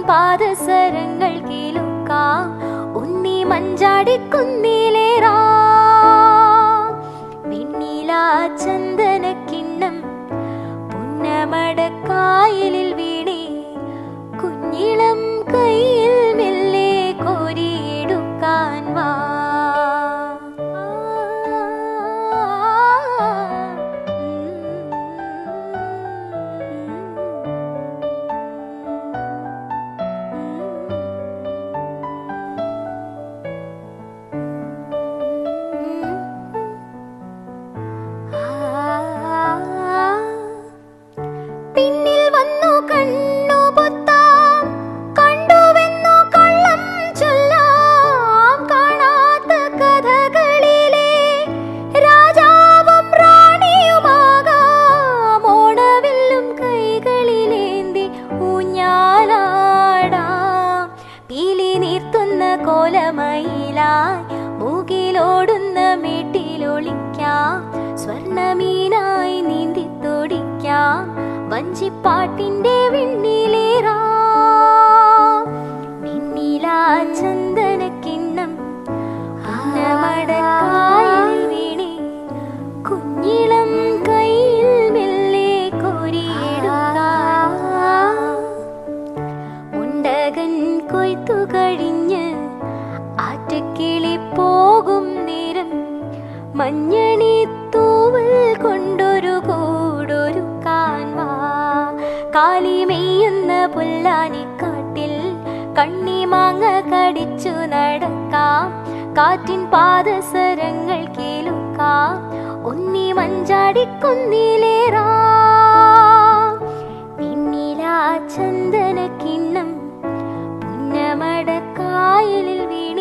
പാദസരങ്ങൾ കേൾക്കാം ഉണ്ണി മഞ്ചാടിക്കുന്നിലേറാ വെണ്ണില ചന്ദനക്കിണ്ണം പുന്നമടക്കായലിൽ വീണേ കുഞ്ഞിളം കയ്യിൽ മെല്ലെ കോരിയെടുക്കാൻ വാ കോലമയിലായി മൂകിലോടുന്ന മേട്ടിലൊളിക്കാം സ്വർണമീനായി നീന്തി തോടിക്കാം വഞ്ചിപ്പാട്ടിന്റെ വിണ്ണിലേറാ വെണ്ണില ചന്ദനക്കിണ്ണം പുന്നമടക്കായലിൽ വീണേ കുഞ്ഞിളം കയ്യിൽ മെല്ലെ കോരിയെടുക്കാം മുണ്ടകൻ കൊയ്ത്തു കഴിഞ്ഞ് ആറ്റക്കിളി പോകും നേരം മഞ്ഞണി തൂവൽ കൊണ്ടൊരു കൂടൊരുക്കാൻ വാ കാലി മെയ്യുന്ന പുല്ലാനിക്കാട്ടിൽ കണ്ണിമാങ്ങ കടിച്ചു നടക്കാം കാറ്റിൻ പാദസരങ്ങൾ കേൾക്കാം ഉണ്ണി മഞ്ചാടിക്കുന്നിലേറാ വെണ്ണില ചന്ദനക്കിണ്ണം പുന്നമടക്കായലിൽ വീണ